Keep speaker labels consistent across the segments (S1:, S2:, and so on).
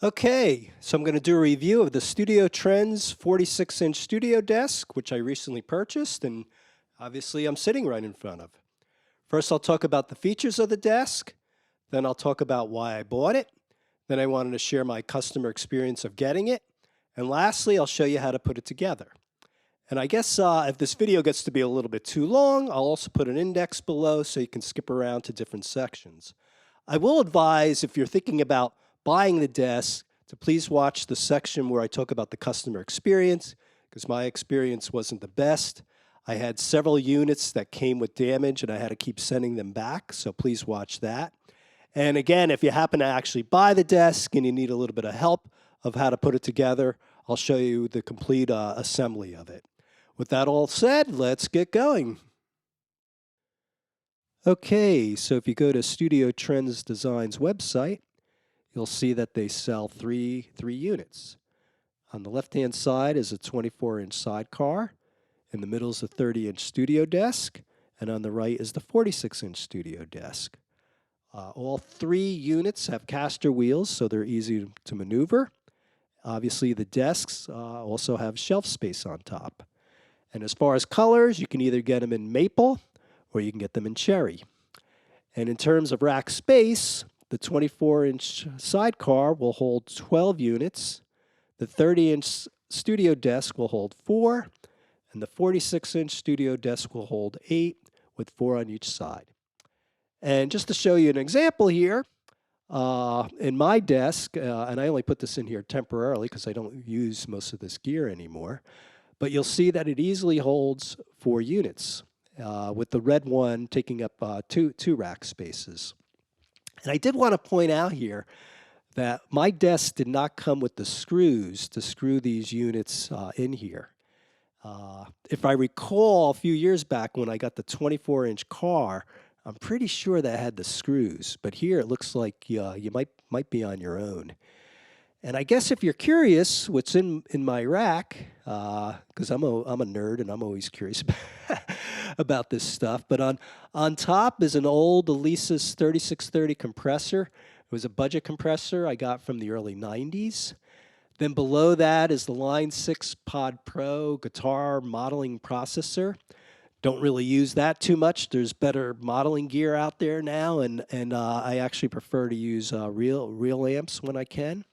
S1: Okay, so I'm going to do a review of the Studio Trends 46-inch studio desk, which I recently purchased, and obviously I'm sitting right in front of. First, I'll talk about the features of the desk, then I'll talk about why I bought it, then I wanted to share my customer experience of getting it, and lastly, I'll show you how to put it together. And I guess if this video gets to be a little bit too long, I'll also put an index below so you can skip around to different sections. I will advise, if you're thinking about buying the desk, to please watch the section where I talk about the customer experience, because my experience wasn't the best. I had several units that came with damage and I had to keep sending them back, so please watch that. And again, if you happen to actually buy the desk and you need a little bit of help of how to put it together, I'll show you the complete assembly of it. With that all said, let's get going. Okay, so if you go to Studio Trends Design's website, you'll see that they sell three units. On the left-hand side is a 24-inch sidecar. In the middle is a 30-inch studio desk. And on the right is the 46-inch studio desk. All three units have caster wheels, so they're easy to maneuver. Obviously, the desks also have shelf space on top. And as far as colors, you can either get them in maple or you can get them in cherry. And in terms of rack space, the 24-inch sidecar will hold 12 units. The 30-inch studio desk will hold 4, and the 46-inch studio desk will hold 8, with 4 on each side. And just to show you an example here, in my desk, and I only put this in here temporarily because I don't use most of this gear anymore, but you'll see that it easily holds 4 units, with the red one taking up two rack spaces. And I did want to point out here that my desk did not come with the screws to screw these units in here. If I recall, a few years back when I got the 24-inch car, I'm pretty sure that had the screws, but here it looks like you might be on your own. And I guess if you're curious what's in my rack, because I'm a nerd and I'm always curious about this stuff, but on top is an old Alesis 3630 compressor. It was a budget compressor I got from the early 90s. Then below that is the Line 6 Pod Pro guitar modeling processor. Don't really use that too much. There's better modeling gear out there now, and I actually prefer to use real amps when I can.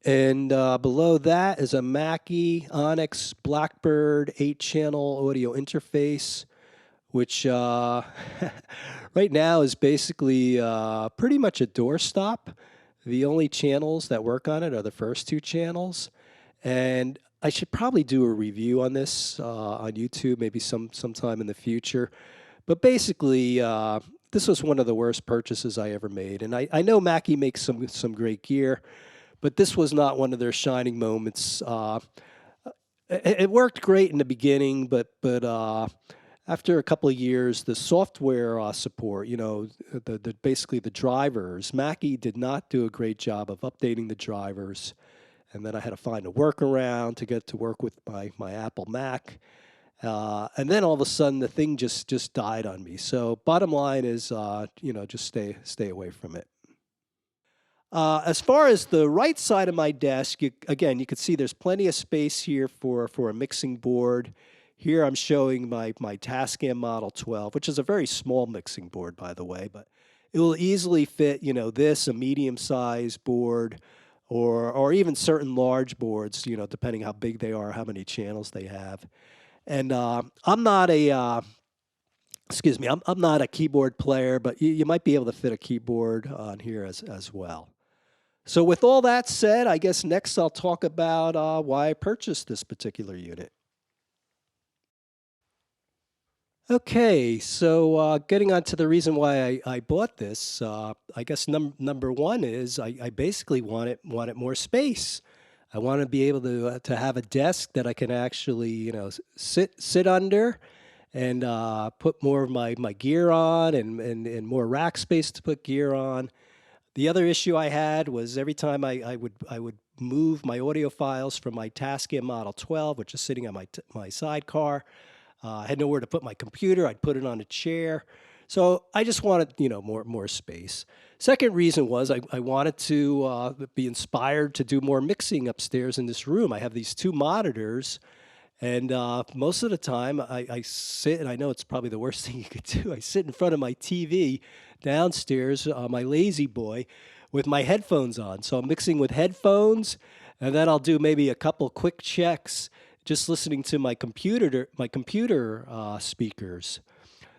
S1: And below that is a Mackie Onyx Blackbird 8-channel audio interface, which right now is basically pretty much a doorstop. The only channels that work on it are the first 2 channels. And I should probably do a review on this on YouTube, maybe sometime in the future. But basically, this was one of the worst purchases I ever made. And I know Mackie makes some great gear, but this was not one of their shining moments. It worked great in the beginning, but after a couple of years, the software support, basically the drivers, Mackie did not do a great job of updating the drivers. And then I had to find a workaround to get to work with my Apple Mac. And then all of a sudden, the thing just died on me. So bottom line is, just stay away from it. As far as the right side of my desk, again, you can see there's plenty of space here for a mixing board. Here I'm showing my Tascam Model 12, which is a very small mixing board, by the way, but it will easily fit, this, a medium-sized board, or even certain large boards, depending how big they are, how many channels they have. And I'm not a I'm not a keyboard player, but you might be able to fit a keyboard on here as well. So with all that said, I guess next I'll talk about why I purchased this particular unit. Okay, so getting on to the reason why I bought this, I guess number one is I basically wanted more space. I want to be able to have a desk that I can actually sit under and put more of my gear on and more rack space to put gear on. The other issue I had was every time I would move my audio files from my Tascam Model 12, which is sitting on my sidecar. I had nowhere to put my computer. I'd put it on a chair. So I just wanted, more space. Second reason was I wanted to be inspired to do more mixing upstairs in this room. I have these two monitors, and most of the time I sit, and I know it's probably the worst thing you could do. I sit in front of my TV downstairs, my lazy boy, with my headphones on. So I'm mixing with headphones, and then I'll do maybe a couple quick checks just listening to my computer speakers.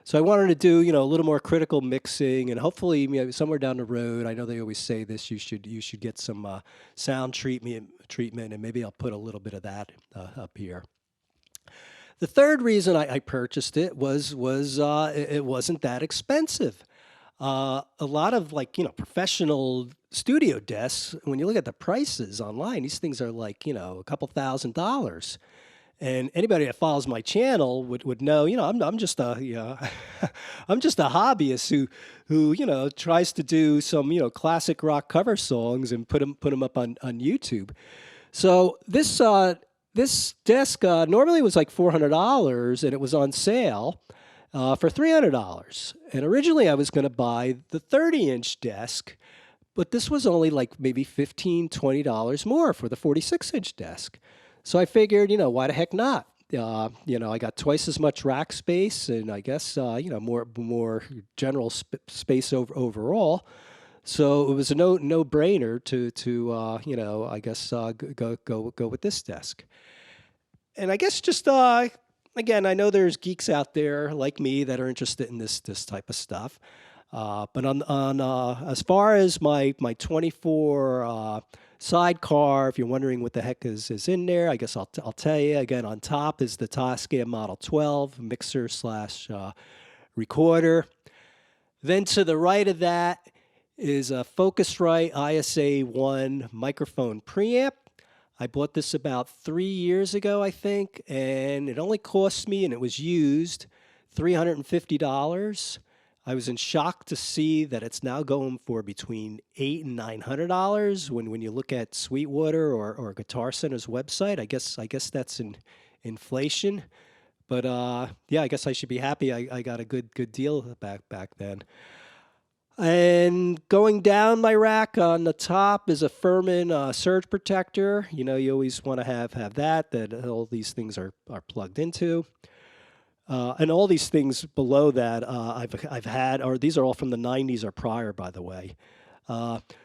S1: So I wanted to do, a little more critical mixing, and hopefully, somewhere down the road. I know they always say this. You should get some sound treatment, and maybe I'll put a little bit of that up here. The third reason I purchased it was it wasn't that expensive. A lot of, like, professional studio desks. When you look at the prices online, these things are like, a couple $1,000s. And anybody that follows my channel would know, I'm just a, I'm just a hobbyist who tries to do some, classic rock cover songs and put them up on YouTube. So this desk normally was like $400, and it was on sale for $300. And originally I was going to buy the 30-inch desk, but this was only like maybe $15, $20 more for the 46-inch desk. So I figured, why the heck not? I got twice as much rack space, and I guess more general space overall. So it was a no brainer to I guess go with this desk. And I guess just again, I know there's geeks out there like me that are interested in this type of stuff. But on as far as my 24 sidecar, if you're wondering what the heck is in there, I guess I'll tell you again. On top is the Tascam Model 12 mixer slash recorder. Then to the right of that is a Focusrite ISA1 microphone preamp. I bought this about 3 years ago, I think, and it only cost me, and it was used, $350. I was in shock to see that it's now going for between $800 and $900 when you look at Sweetwater or Guitar Center's website. I guess that's in inflation, but yeah, I guess I should be happy. I got a good deal back then. And going down my rack on the top is a Furman surge protector. You always want to have that all these things are plugged into. And all these things below that I've had, or these are all from the 90s or prior, by the way.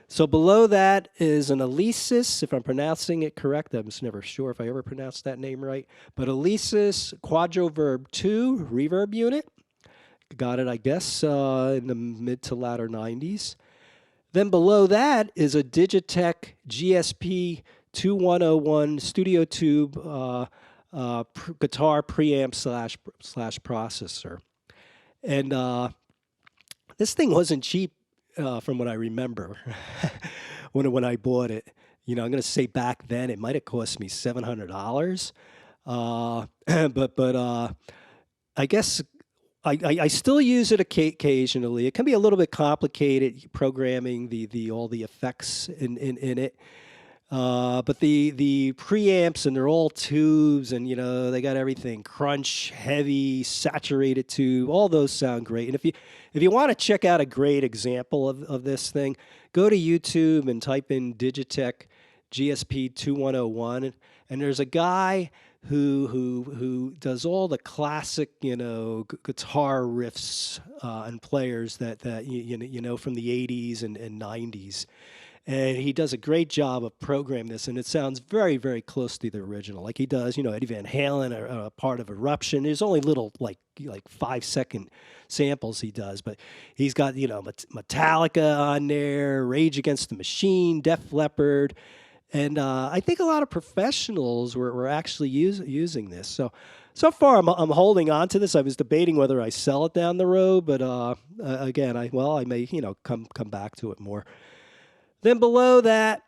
S1: So below that is an Alesis, if I'm pronouncing it correct. I'm just never sure if I ever pronounced that name right. But Alesis Quadroverb 2 reverb unit. Got it, I guess, in the mid to latter 90s. Then below that is a Digitech GSP 2101 Studio Tube guitar preamp slash processor. And this thing wasn't cheap from what I remember when I bought it. I'm going to say back then it might have cost me $700. But I guess I still use it occasionally. It can be a little bit complicated programming all the effects in it. But the preamps, and they're all tubes, and they got everything crunch, heavy, saturated tube. All those sound great. And if you want to check out a great example of this thing, go to YouTube and type in Digitech GSP 2101, and there's a guy who does all the classic guitar riffs and players that you know from the 80s and 90s. And he does a great job of programming this, and it sounds very, very close to the original. Like he does, Eddie Van Halen, a part of Eruption. There's only little like 5-second samples he does, but he's got Metallica on there, Rage Against the Machine, Def Leppard, and I think a lot of professionals were actually using this. So far, I'm holding on to this. I was debating whether I sell it down the road, but again, I may come back to it more. Then below that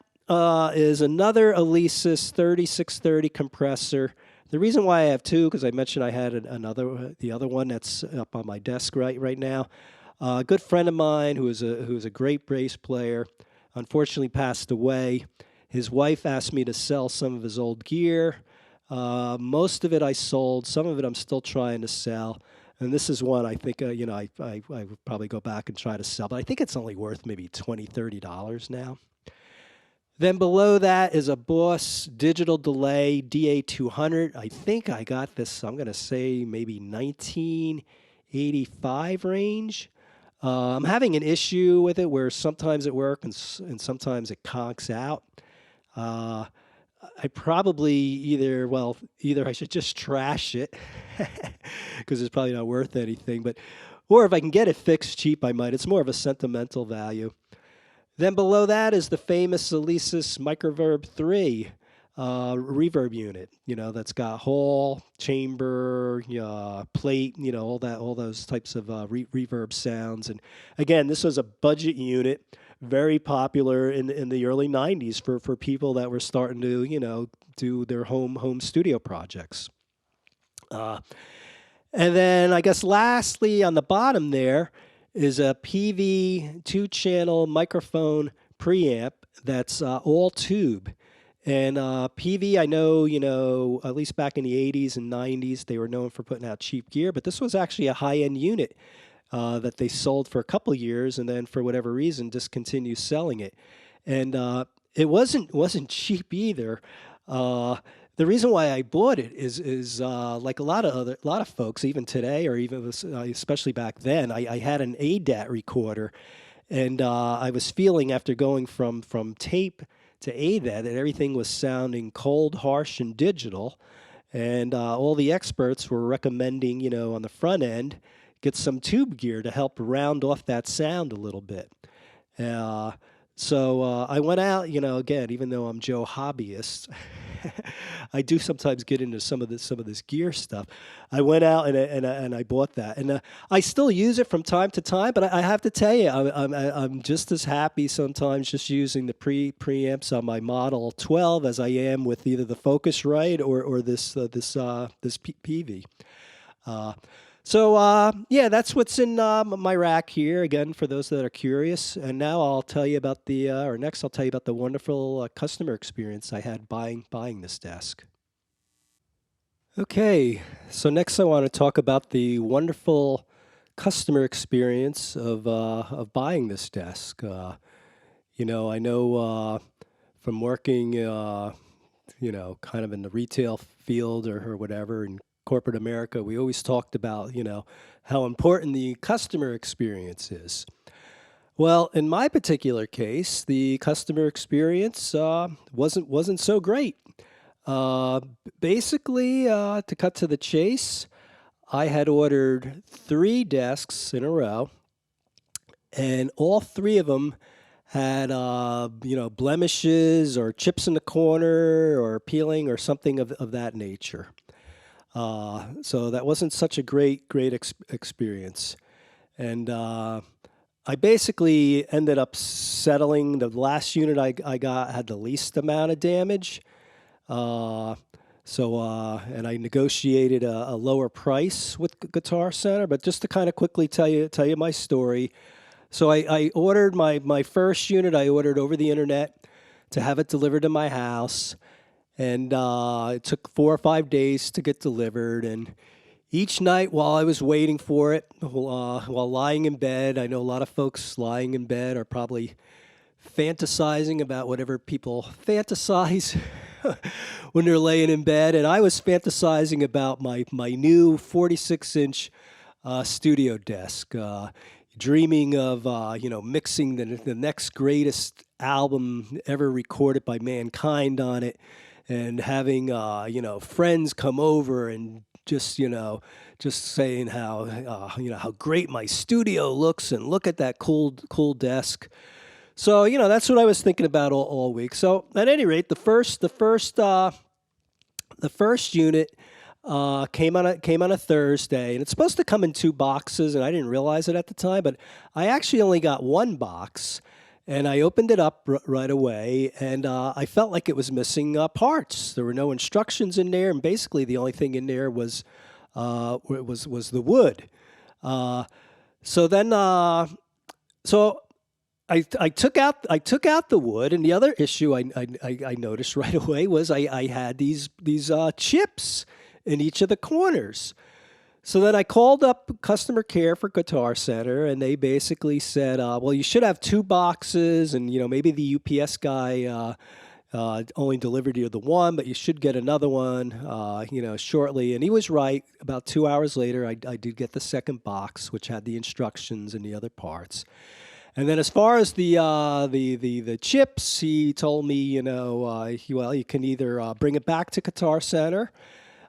S1: is another Alesis 3630 compressor. The reason why I have two, because I mentioned I had the other one that's up on my desk right now. A good friend of mine who is a great bass player, unfortunately passed away. His wife asked me to sell some of his old gear. Most of it I sold. Some of it I'm still trying to sell. And this is one I think, I would probably go back and try to sell, but I think it's only worth maybe $20, $30 now. Then below that is a Boss digital delay DA200. I think I got this, I'm going to say maybe 1985 range. I'm having an issue with it where sometimes it works and sometimes it conks out. Uh, I probably either I should just trash it because it's probably not worth anything, or if I can get it fixed cheap, I might. It's more of a sentimental value. Then below that is the famous Alesis Microverb 3 reverb unit. That's got hall, chamber, plate, all those types of reverb sounds. And again, this was a budget unit, very popular in the early '90s for people that were starting to do their home studio projects. And then I guess lastly on the bottom there is a PV 2-channel microphone preamp that's all tube. And PV, I know, at least back in the '80s and '90s, they were known for putting out cheap gear, but this was actually a high-end unit that they sold for a couple years, and then for whatever reason discontinued selling it. And it wasn't cheap either. The reason why I bought it is like a lot of folks, even today, or even especially back then, I had an ADAT recorder, and I was feeling after going from tape to ADAT that everything was sounding cold, harsh, and digital, and all the experts were recommending, on the front end, get some tube gear to help round off that sound a little bit. So I went out, again, even though I'm Joe Hobbyist, I do sometimes get into some of this gear stuff. I went out and I bought that, and I still use it from time to time. But I have to tell you, I'm just as happy sometimes just using the preamps on my Model 12 as I am with either the Focusrite or this PV. Yeah, that's what's in my rack here, again, for those that are curious. And now I'll tell you about next I'll tell you about the wonderful customer experience I had buying this desk. Okay, so next I want to talk about the wonderful customer experience of buying this desk. I know from working, kind of in the retail field or whatever, and corporate America, we always talked about, how important the customer experience is. Well, in my particular case, the customer experience wasn't so great. Basically, to cut to the chase, I had ordered 3 desks in a row, and all 3 of them had blemishes or chips in the corner or peeling or something of that nature. So that wasn't such a great experience. And I basically ended up settling. The last unit I got had the least amount of damage. And I negotiated a lower price with Guitar Center. But just to kind of quickly tell you my story. So I ordered my first unit. I ordered over the internet to have it delivered to my house. And it took 4 or 5 days to get delivered. And each night while I was waiting for it, while lying in bed, I know a lot of folks lying in bed are probably fantasizing about whatever people fantasize when they're laying in bed. And I was fantasizing about my new 46-inch studio desk, dreaming of mixing the next greatest album ever recorded by mankind on it. And having friends come over and just saying how great my studio looks, and look at that cool desk. So that's what I was thinking about all week. So at any rate, the first unit came on a Thursday, and it's supposed to come in 2 boxes, and I didn't realize it at the time, but I actually only got 1 box. And I opened it up right away, and I felt like it was missing parts. There were no instructions in there, and basically the only thing in there was the wood. So I took out the wood, and the other issue I noticed right away was I had these chips in each of the corners. So then I called up customer care for Guitar Center, and they basically said, "Well, you should have two boxes, and maybe the UPS guy only delivered you the one, but you should get another one, shortly." And he was right. About 2 hours later, I did get the second box, which had the instructions and the other parts. And then as far as the chips, he told me, you can either bring it back to Guitar Center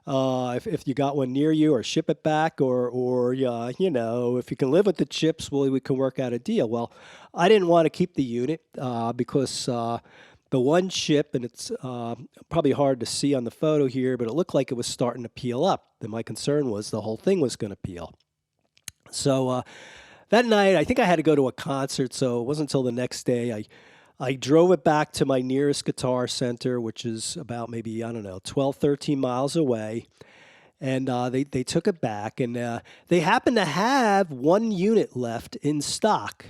S1: if you got one near you, or ship it back, or if you can live with the chips, well, we can work out a deal. Well, I didn't want to keep the unit because the one chip, and it's probably hard to see on the photo here, but it looked like it was starting to peel up. And my concern was the whole thing was going to peel. So that night, I think I had to go to a concert, so it wasn't until the next day I drove it back to my nearest Guitar Center, which is about maybe, I don't know, 12, 13 miles away. And they took it back, and they happened to have one unit left in stock.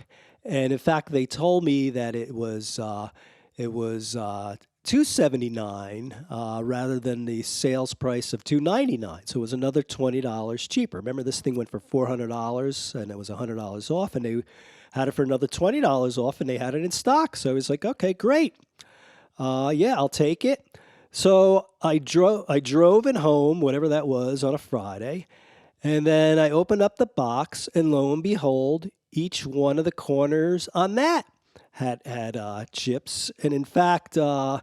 S1: And in fact, they told me that it was $279 rather than the sales price of $299. So it was another $20 cheaper. Remember, this thing went for $400 and it was $100 off, and they had it for another $20 off, and they had it in stock. So I was like, okay, great. Yeah, I'll take it. So I drove it home, whatever that was, on a Friday. And then I opened up the box, and lo and behold, each one of the corners on that had chips. And in fact, again,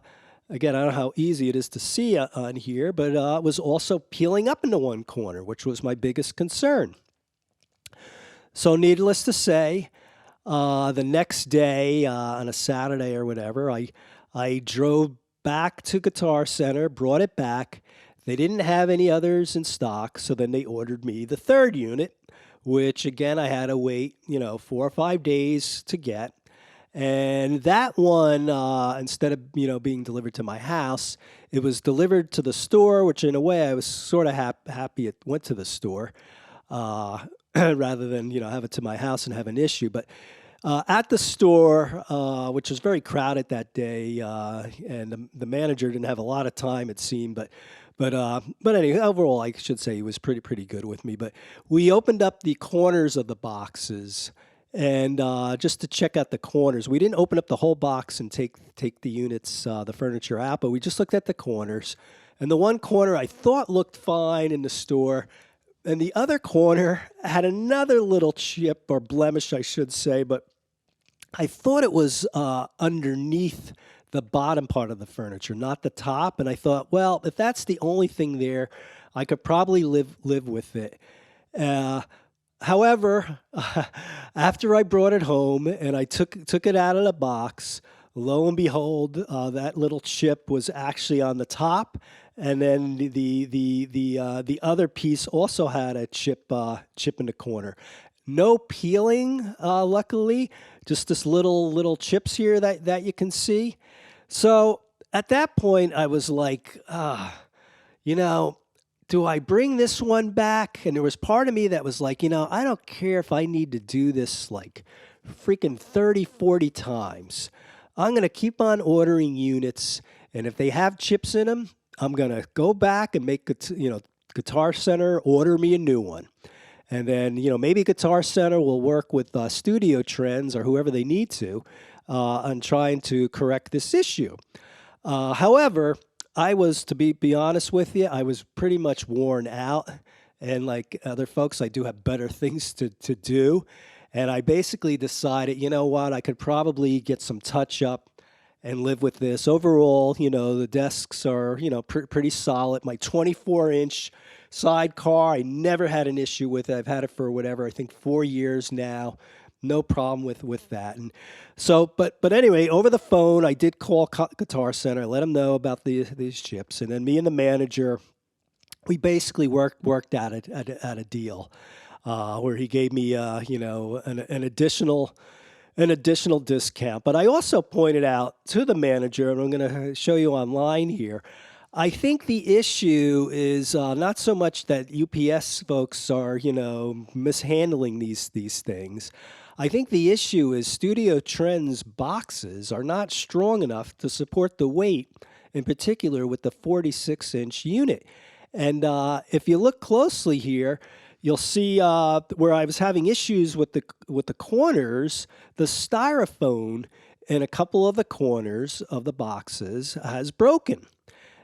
S1: I don't know how easy it is to see on here, but it was also peeling up into one corner, which was my biggest concern. So needless to say, the next day, on a Saturday or whatever, I drove back to Guitar Center, brought it back. They didn't have any others in stock, so then they ordered me the third unit, which again I had to wait, 4 or 5 days to get. And that one, instead of being delivered to my house, it was delivered to the store, which in a way I was sort of happy it went to the store, rather than have it to my house and have an issue. But at the store, which was very crowded that day, and the manager didn't have a lot of time, it seemed, but anyway, overall, I should say he was pretty good with me. But we opened up the corners of the boxes, and just to check out the corners. We didn't open up the whole box and take the units, the furniture out, but we just looked at the corners. And the one corner I thought looked fine in the store, and the other corner had another little chip, or blemish, I should say, but I thought it was underneath the bottom part of the furniture, not the top. And I thought, well, if that's the only thing there, I could probably live with it. However, after I brought it home and I took it out of the box, lo and behold, that little chip was actually on the top, and then the other piece also had a chip in the corner. No peeling, luckily, just this little chips here that you can see. So at that point, I was like, do I bring this one back? And there was part of me that was like, I don't care if I need to do this like freaking 30, 40 times. I'm going to keep on ordering units. And if they have chips in them, I'm going to go back and make, Guitar Center order me a new one. And then, maybe Guitar Center will work with Studio Trends or whoever they need to on trying to correct this issue. However, I was, to be honest with you, I was pretty much worn out. And like other folks, I do have better things to do. And I basically decided, you know what, I could probably get some touch up and live with this. Overall, the desks are, pretty solid. My 24-inch sidecar, I never had an issue with it. I've had it for whatever, I think 4 years now. No problem with that. And so, but anyway, over the phone, I did call Guitar Center, let them know about these chips, and then me and the manager, we basically worked out a deal where he gave me, an additional discount. But I also pointed out to the manager, and I'm going to show you online here. I think the issue is not so much that UPS folks are, mishandling these things. I think the issue is Studio Trends boxes are not strong enough to support the weight, in particular with the 46-inch unit. And if you look closely here, you'll see where I was having issues with the corners, the styrofoam in a couple of the corners of the boxes has broken.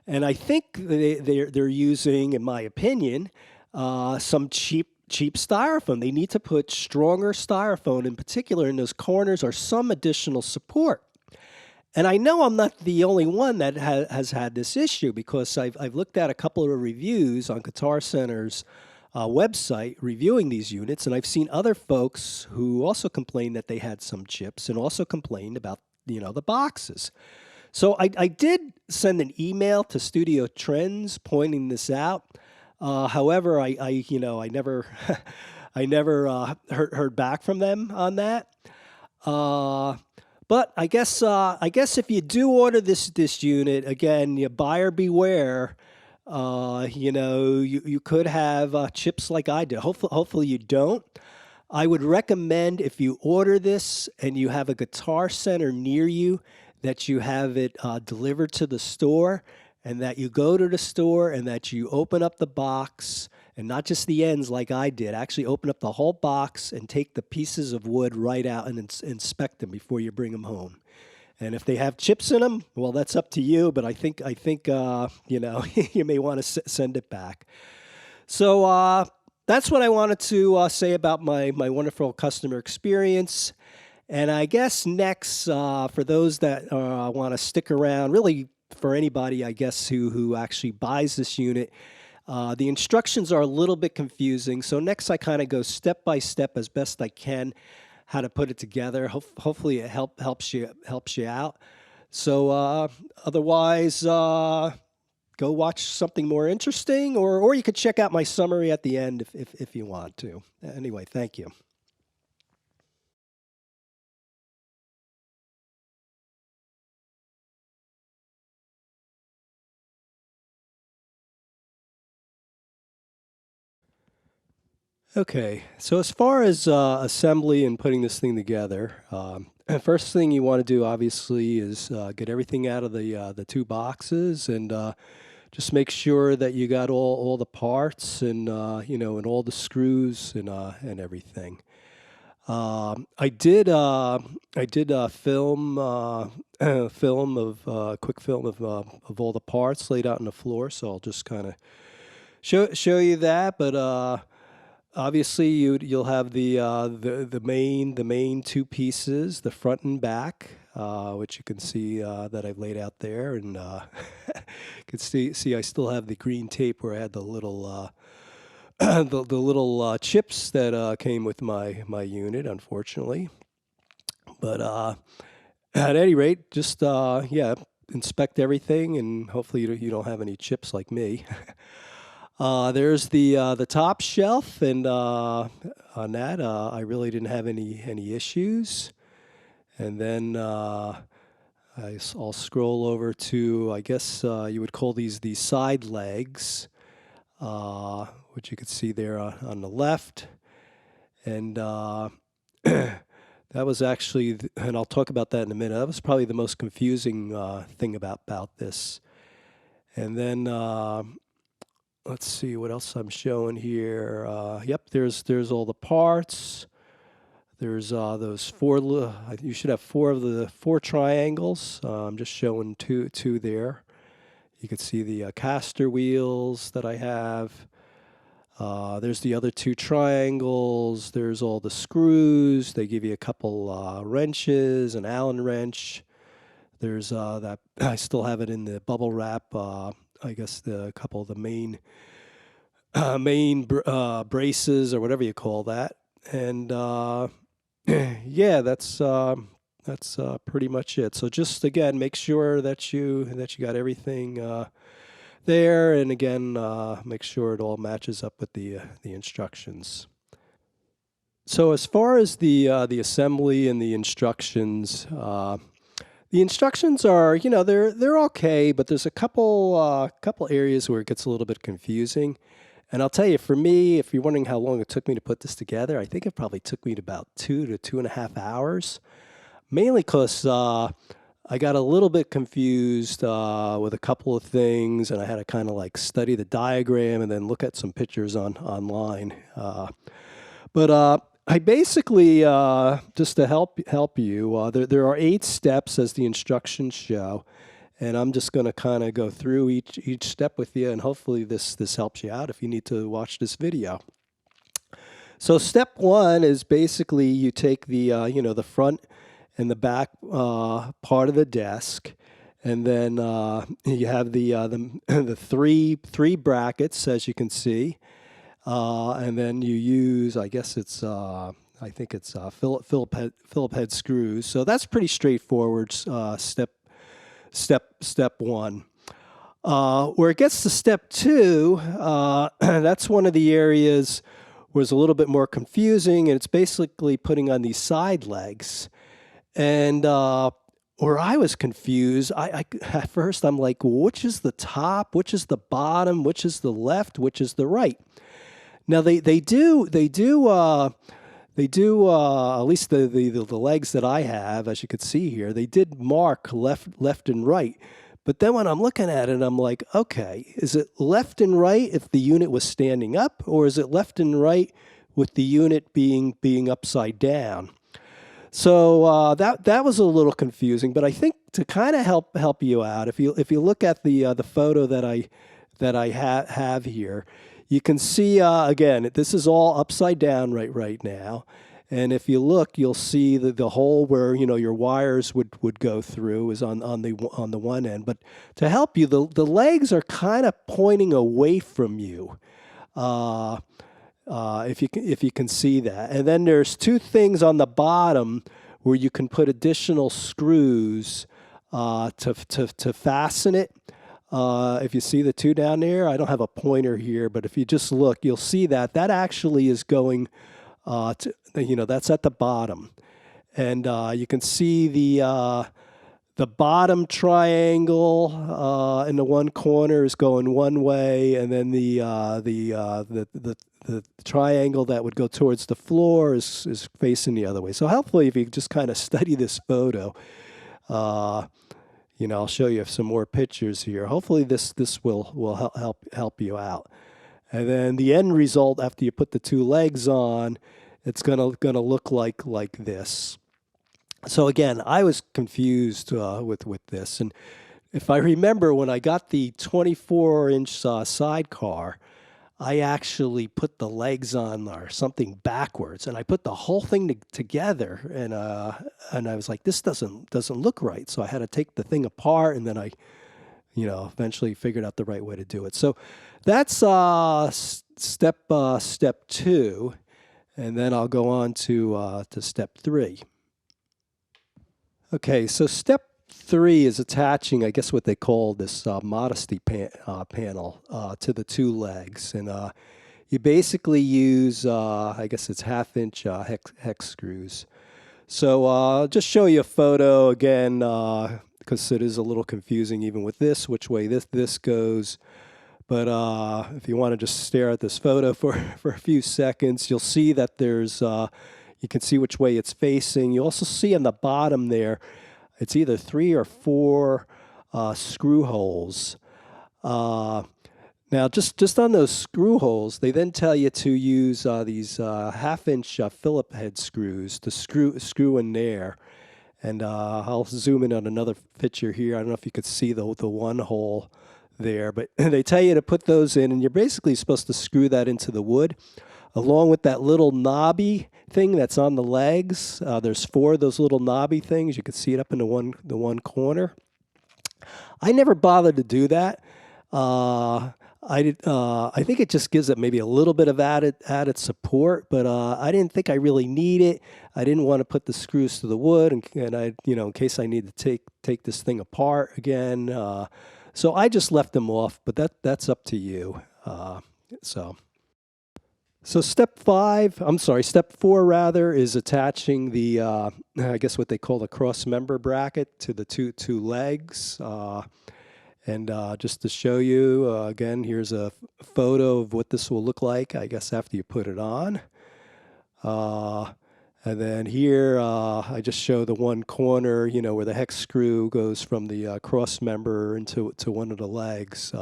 S1: And I think they're using, in my opinion, some cheap styrofoam. They need to put stronger styrofoam, in particular in those corners, or some additional support. And I know I'm not the only one that has had this issue because I've looked at a couple of reviews on Guitar Center's website reviewing these units, and I've seen other folks who also complained that they had some chips and also complained about the boxes. So I did send an email to Studio Trends pointing this out. However, I never I never heard back from them on that. Uh, but I guess if you do order this unit again, you buyer beware. You could have chips like I did. Hopefully you don't. I would recommend if you order this and you have a Guitar Center near you, that you have it delivered to the store, and that you go to the store and that you open up the box and not just the ends like I did. Actually, open up the whole box and take the pieces of wood right out and inspect them before you bring them home. And if they have chips in them, well, that's up to you. But I think you may want to send it back. So that's what I wanted to say about my wonderful customer experience. And I guess next, for those that want to stick around, really for anybody, I guess, who actually buys this unit, the instructions are a little bit confusing. So next, I kind of go step by step as best I can how to put it together. Hopefully, it helps you out. So otherwise, go watch something more interesting, or you could check out my summary at the end if you want to. Anyway, thank you. Okay, so as far as assembly and putting this thing together, first thing you want to do obviously is get everything out of the two boxes and just make sure that you got all the parts and and all the screws and everything. I did film film of quick film of all the parts laid out on the floor, so I'll just kind of show you that. But obviously, you'll have the main two pieces, the front and back, which you can see that I've laid out there, and you can see I still have the green tape where I had the little the little chips that came with my unit, unfortunately. But at any rate, just yeah, inspect everything, and hopefully you don't have any chips like me. There's the top shelf, and on that, I really didn't have any issues. And then I'll scroll over to, I guess you would call these side legs, which you could see there on the left. And that was actually, and I'll talk about that in a minute. That was probably the most confusing thing about this. And then let's see what else I'm showing here. Yep, there's all the parts. There's those four. You should have four of the four triangles. I'm just showing two there. You can see the caster wheels that I have. There's the other two triangles. There's all the screws. They give you a couple wrenches, an Allen wrench. There's that. I still have it in the bubble wrap. I guess the couple of the main braces or whatever you call that. And yeah, that's pretty much it. So just again, make sure that you got everything there, and again, make sure it all matches up with the instructions. So as far as the assembly and the instructions are, they're okay, but there's a couple areas where it gets a little bit confusing. And I'll tell you, for me, if you're wondering how long it took me to put this together, I think it probably took me about 2 to 2.5 hours. Mainly because I got a little bit confused with a couple of things, and I had to kind of like study the diagram and then look at some pictures online. But I basically, just to help you, there are 8 steps as the instructions show, and I'm just going to kind of go through each step with you, and hopefully this helps you out if you need to watch this video. So step 1 is basically you take the the front and the back part of the desk, and then you have the three brackets, as you can see. And then you use, I guess it's, I think it's Phillip head screws. So that's pretty straightforward. Step 1. Where it gets to step 2, that's one of the areas where it's a little bit more confusing, and it's basically putting on these side legs. And where I was confused, I at first I'm like, well, which is the top, which is the bottom, which is the left, which is the right? Now they do at least the legs that I have, as you can see here, they did mark left and right. But then when I'm looking at it, I'm like, okay, is it left and right if the unit was standing up, or is it left and right with the unit being upside down? So that was a little confusing. But I think to kind of help you out, if you look at the photo that I have here, you can see again, this is all upside down right now. And if you look, you'll see the hole where your wires would go through is on the one end. But to help you, the legs are kind of pointing away from you, if you can see that. And then there's 2 things on the bottom where you can put additional screws to fasten it. If you see the 2 down there, I don't have a pointer here, but if you just look, you'll see that actually is going that's at the bottom. And you can see the bottom triangle in the one corner is going one way, and then the triangle that would go towards the floor is facing the other way. So hopefully, if you just kind of study this photo, I'll show you some more pictures here. Hopefully, this will help you out. And then the end result, after you put the 2 legs on, it's gonna look like this. So again, I was confused with this, and if I remember, when I got the 24-inch sidecar, I actually put the legs on or something backwards, and I put the whole thing together, and I was like, this doesn't look right. So I had to take the thing apart, and then I eventually figured out the right way to do it. So that's step 2, and then I'll go on to step 3. Okay, so step 3 is attaching, I guess, what they call this modesty panel to the 2 legs, and you basically use, I guess it's 1/2-inch hex screws. So I'll just show you a photo again, because it is a little confusing even with this, which way this goes. But if you want to just stare at this photo for a few seconds, you'll see that there's, you can see which way it's facing. You also see on the bottom there, it's either 3 or 4 screw holes. Now, just on those screw holes, they then tell you to use these 1/2-inch Phillip head screws to screw in there. And I'll zoom in on another picture here. I don't know if you could see the one hole there, but they tell you to put those in, and you're basically supposed to screw that into the wood, along with that little knobby thing that's on the legs. There's 4 of those little knobby things. You can see it up in the one corner. I never bothered to do that. I think it just gives it maybe a little bit of added support, but I didn't think I really need it. I didn't want to put the screws to the wood, and I, in case I need to take this thing apart again. So I just left them off, but that's up to you. So step 4 rather, is attaching the, I guess what they call the cross member bracket to the two legs. And just to show you, again, here's a photo of what this will look like, I guess, after you put it on. And then here, I just show the one corner, where the hex screw goes from the cross member into one of the legs.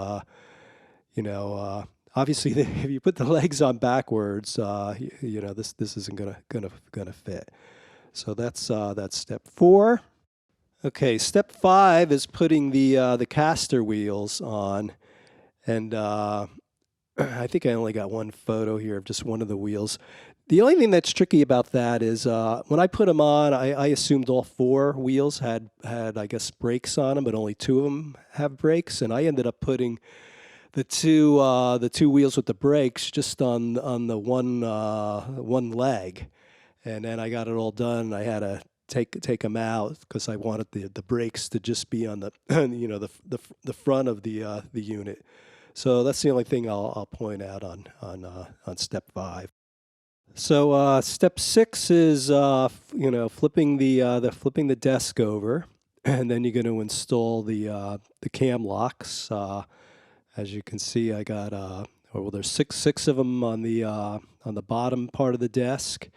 S1: You know, obviously, if you put the legs on backwards, this isn't gonna fit. So that's step 4. Okay, step 5 is putting the caster wheels on, and I think I only got one photo here of just one of the wheels. The only thing that's tricky about that is when I put them on, I assumed all 4 wheels had I guess brakes on them, but only 2 of them have brakes, and I ended up putting the two wheels with the brakes just on the one leg, and then I got it all done. I had to take them out because I wanted the brakes to just be on the the front of the unit. So that's the only thing I'll point out on step 5. So step 6 is flipping the desk over, and then you're going to install the cam locks. As you can see, I got there's six of them on the bottom part of the desk,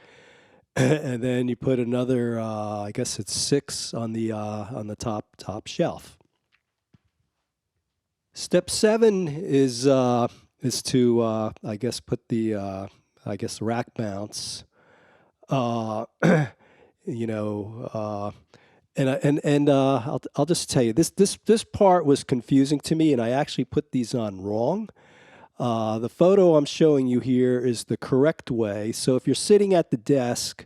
S1: and then you put another I guess it's 6 on the top shelf. Step 7 is to I guess put the rack mounts. Uh, you know, I'll just tell you this part was confusing to me, and I actually put these on wrong. The photo I'm showing you here is the correct way. So if you're sitting at the desk,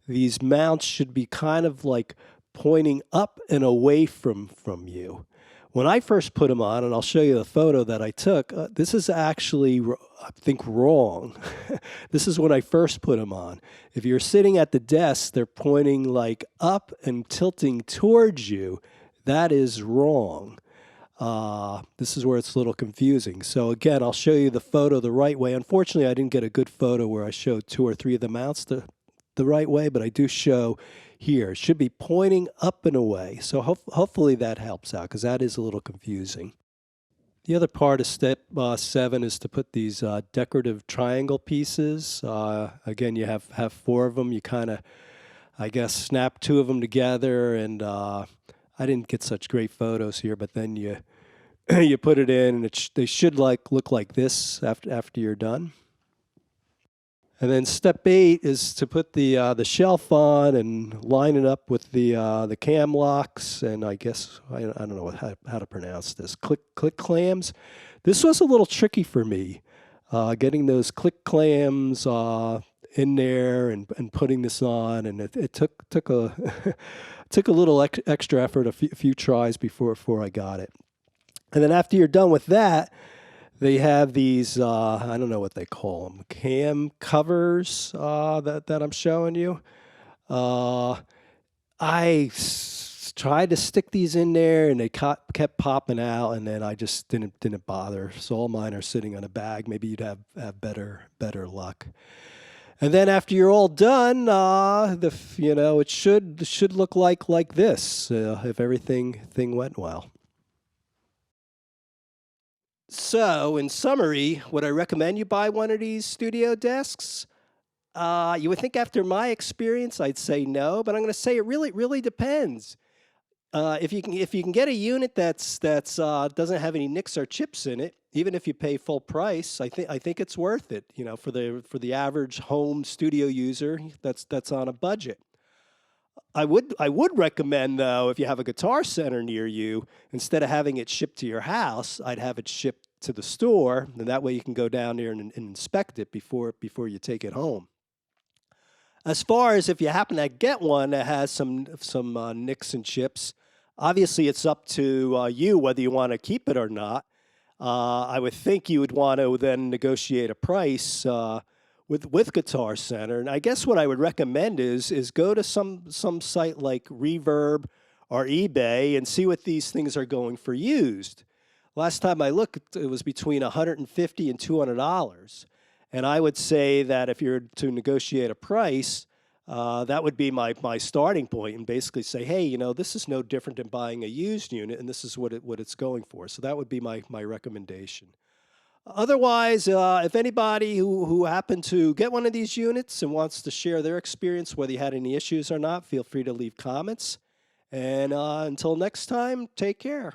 S1: these mounts should be kind of like pointing up and away from you. When I first put them on, and I'll show you the photo that I took, this is actually, I think, wrong. This is when I first put them on. If you're sitting at the desk, they're pointing like up and tilting towards you. That is wrong. This is where it's a little confusing. So again, I'll show you the photo the right way. Unfortunately, I didn't get a good photo where I showed 2 or 3 of the mounts the right way, but I do show here. It should be pointing up and away. So hopefully that helps out, because that is a little confusing. The other part of step 7 is to put these decorative triangle pieces. Again, you have 4 of them. You kind of, I guess, snap 2 of them together, and I didn't get such great photos here, but then you you put it in, and they should look like this after you're done. And then step 8 is to put the shelf on and line it up with the cam locks, and I guess I don't know how to pronounce this, click clams. This was a little tricky for me, getting those click clams in there and putting this on, and it took a took a little extra effort, a few tries before I got it. And then after you're done with that, they have these, I don't know what they call them, cam covers that I'm showing you. I tried to stick these in there, and they kept popping out, and then I just didn't bother. So all mine are sitting on a bag. Maybe you'd have better luck. And then after you're all done, it should look like this if everything went well. So, in summary, would I recommend you buy one of these studio desks? You would think after my experience, I'd say no, but I'm going to say it really depends. If you can get a unit that's doesn't have any nicks or chips in it, even if you pay full price, I think it's worth it. For the average home studio user that's on a budget. I would recommend, though, if you have a Guitar Center near you, instead of having it shipped to your house, I'd have it shipped to the store, and that way you can go down there and inspect it before you take it home. As far as if you happen to get one that has some nicks and chips, obviously it's up to you whether you want to keep it or not. I would think you would want to then negotiate a price with Guitar Center. And I guess what I would recommend is go to some site like Reverb or eBay and see what these things are going for used. Last time I looked, it was between $150 and $200. And I would say that if you're to negotiate a price, that would be my starting point, and basically say, hey, this is no different than buying a used unit, and this is what it's going for. So that would be my recommendation. Otherwise, if anybody who happened to get one of these units and wants to share their experience, whether you had any issues or not, feel free to leave comments. And until next time, take care.